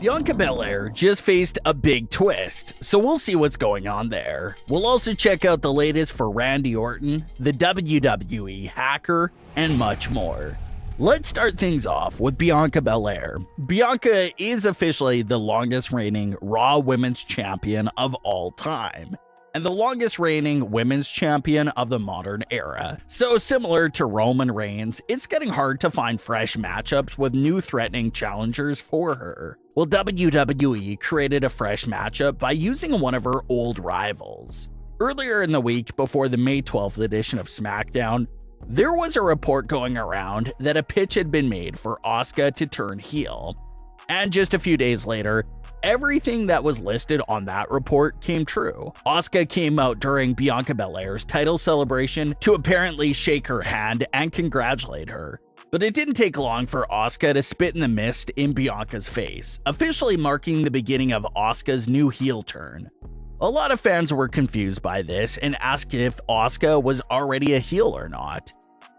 Bianca Belair just faced a big twist, so we'll see what's going on there. We'll also check out the latest for Randy Orton, the WWE Hacker, and much more. Let's start things off with Bianca Belair. Bianca is officially the longest reigning Raw Women's Champion of all time, and the longest reigning Women's Champion of the modern era. So similar to Roman Reigns, it's getting hard to find fresh matchups with new threatening challengers for her. Well, WWE created a fresh matchup by using one of her old rivals. Earlier in the week, before the May 12th edition of SmackDown, there was a report going around that a pitch had been made for Asuka to turn heel. And just a few days later, everything that was listed on that report came true. Asuka came out during Bianca Belair's title celebration to apparently shake her hand and congratulate her. But it didn't take long for Asuka to spit in the mist in Bianca's face, officially marking the beginning of Asuka's new heel turn. A lot of fans were confused by this and asked if Asuka was already a heel or not.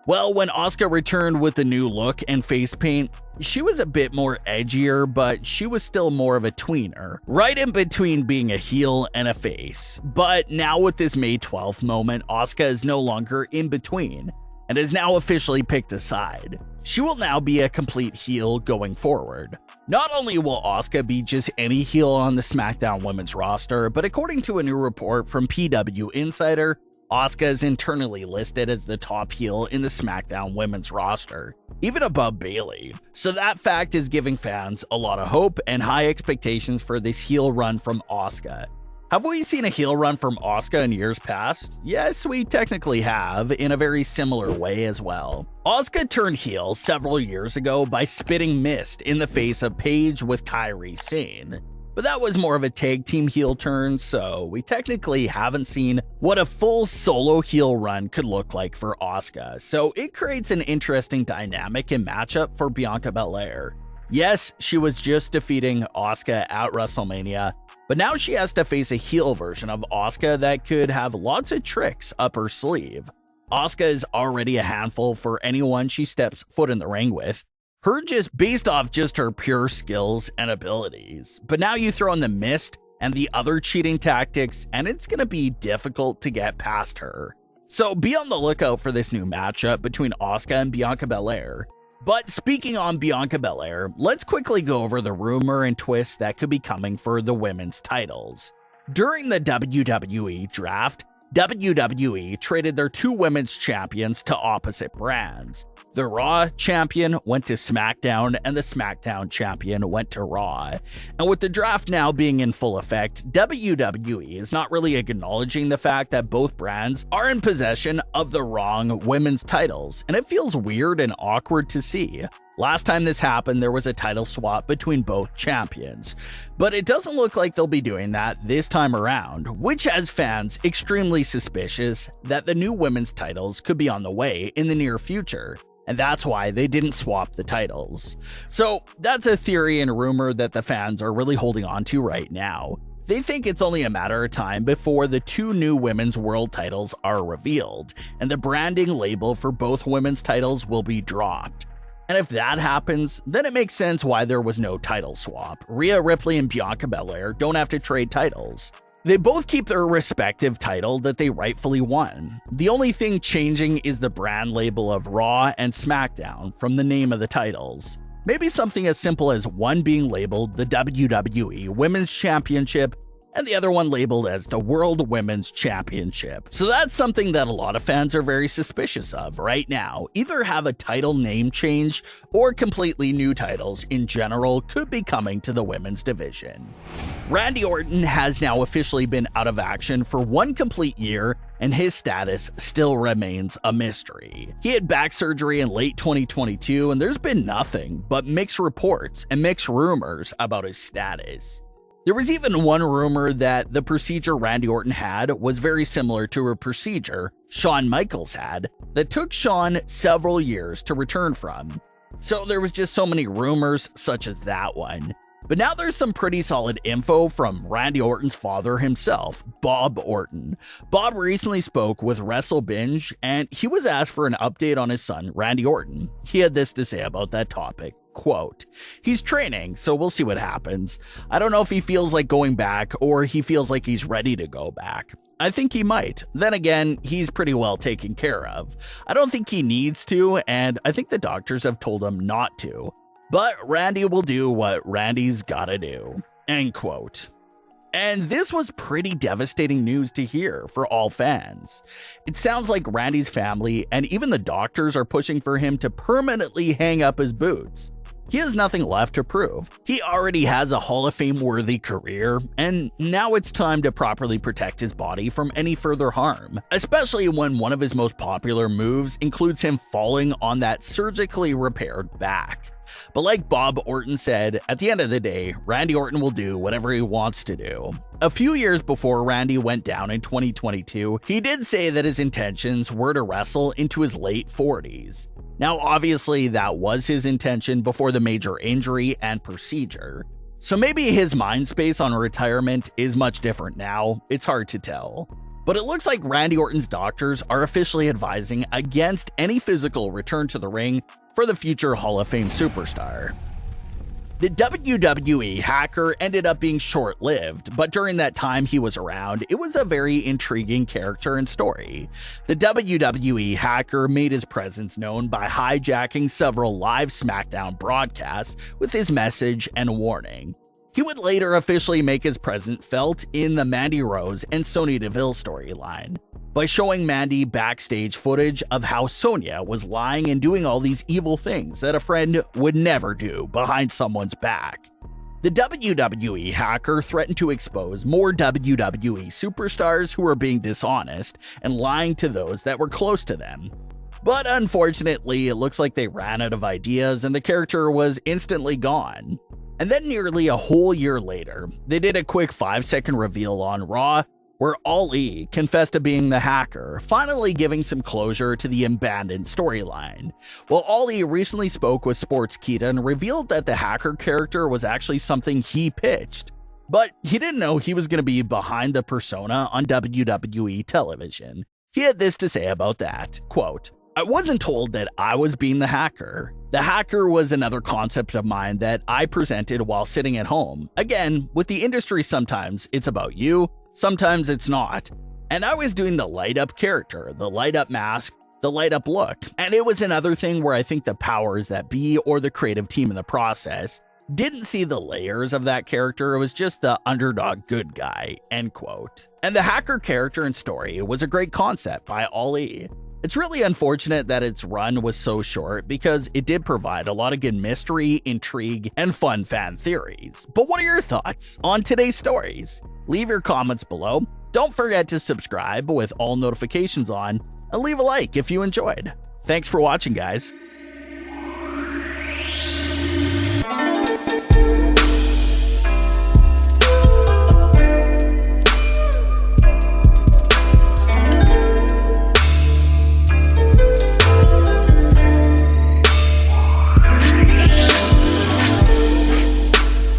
Well, when Asuka returned with the new look and face paint, she was a bit more edgier, but she was still more of a tweener, right in between being a heel and a face. But now with this May 12th moment, Asuka is no longer in between, and has now officially picked a side. She will now be a complete heel going forward. Not only will Asuka be just any heel on the SmackDown women's roster, but according to a new report from PW Insider, Asuka is internally listed as the top heel in the SmackDown women's roster, even above Bayley. So that fact is giving fans a lot of hope and high expectations for this heel run from Asuka. Have we seen a heel run from Asuka in years past? Yes, we technically have, in a very similar way as well. Asuka turned heel several years ago by spitting mist in the face of Paige with Kairi Sane. But that was more of a tag team heel turn, so we technically haven't seen what a full solo heel run could look like for Asuka, so it creates an interesting dynamic and matchup for Bianca Belair. Yes, she was just defeating Asuka at WrestleMania, but now she has to face a heel version of Asuka that could have lots of tricks up her sleeve. Asuka is already a handful for anyone she steps foot in the ring with, based off just her pure skills and abilities. But now you throw in the mist and the other cheating tactics, and it's going to be difficult to get past her. So be on the lookout for this new matchup between Asuka and Bianca Belair. But speaking on Bianca Belair, let's quickly go over the rumor and twist that could be coming for the women's titles. During the WWE draft, WWE traded their two women's champions to opposite brands. The Raw champion went to SmackDown and the SmackDown champion went to Raw. And with the draft now being in full effect, WWE is not really acknowledging the fact that both brands are in possession of the wrong women's titles, and it feels weird and awkward to see. Last time this happened, there was a title swap between both champions, but it doesn't look like they'll be doing that this time around, which has fans extremely suspicious that the new women's titles could be on the way in the near future. And that's why they didn't swap the titles. So that's a theory and rumor that the fans are really holding on to right now. They think it's only a matter of time before the two new women's world titles are revealed, and the branding label for both women's titles will be dropped. And if that happens, then it makes sense why there was no title swap. Rhea Ripley and Bianca Belair don't have to trade titles. They both keep their respective title that they rightfully won. The only thing changing is the brand label of Raw and SmackDown from the name of the titles. Maybe something as simple as one being labeled the WWE Women's Championship and the other one labeled as the World Women's Championship. So that's something that a lot of fans are very suspicious of right now. Either have a title name change or completely new titles in general could be coming to the women's division. Randy Orton has now officially been out of action for one complete year, and his status still remains a mystery. He had back surgery in late 2022, and there's been nothing but mixed reports and mixed rumors about his status. There was even one rumor that the procedure Randy Orton had was very similar to a procedure Shawn Michaels had that took Shawn several years to return from. So there was just so many rumors such as that one. But now there's some pretty solid info from Randy Orton's father himself, Bob Orton. Bob recently spoke with WrestleBinge, and he was asked for an update on his son, Randy Orton. He had this to say about that topic. Quote, "He's training, so we'll see what happens. I don't know if he feels like going back or he feels like he's ready to go back. I think he might. Then again, he's pretty well taken care of. I don't think he needs to, and I think the doctors have told him not to. But Randy will do what Randy's gotta do." End quote. And this was pretty devastating news to hear for all fans. It sounds like Randy's family and even the doctors are pushing for him to permanently hang up his boots. He has nothing left to prove. He already has a Hall of Fame worthy career, and now it's time to properly protect his body from any further harm, especially when one of his most popular moves includes him falling on that surgically repaired back. But like Bob Orton said, at the end of the day, Randy Orton will do whatever he wants to do. A few years before Randy went down in 2022, he did say that his intentions were to wrestle into his late 40s. Now, obviously, that was his intention before the major injury and procedure. So maybe his mind space on retirement is much different now, it's hard to tell. But it looks like Randy Orton's doctors are officially advising against any physical return to the ring for the future Hall of Fame superstar. The WWE Hacker ended up being short-lived, but during that time he was around, it was a very intriguing character and story. The WWE Hacker made his presence known by hijacking several live SmackDown broadcasts with his message and warning. He would later officially make his presence felt in the Mandy Rose and Sonya Deville storyline, by showing Mandy backstage footage of how Sonya was lying and doing all these evil things that a friend would never do behind someone's back. The WWE Hacker threatened to expose more WWE superstars who were being dishonest and lying to those that were close to them. But unfortunately, it looks like they ran out of ideas and the character was instantly gone. And then nearly a whole year later, they did a quick 5-second reveal on Raw where Ali confessed to being the Hacker, finally giving some closure to the abandoned storyline. Well, Ali recently spoke with Sportskeeda and revealed that the Hacker character was actually something he pitched. But he didn't know he was going to be behind the persona on WWE television. He had this to say about that, quote, "I wasn't told that I was being the Hacker. The Hacker was another concept of mine that I presented while sitting at home. Again, with the industry sometimes it's about you, sometimes it's not. And I was doing the light up character, the light up mask, the light up look. And it was another thing where I think the powers that be or the creative team in the process didn't see the layers of that character. It was just the underdog good guy," end quote. And the Hacker character and story was a great concept by Ali. It's really unfortunate that its run was so short because it did provide a lot of good mystery, intrigue, and fun fan theories. But what are your thoughts on today's stories? Leave your comments below. Don't forget to subscribe with all notifications on, and leave a like if you enjoyed. Thanks for watching, guys.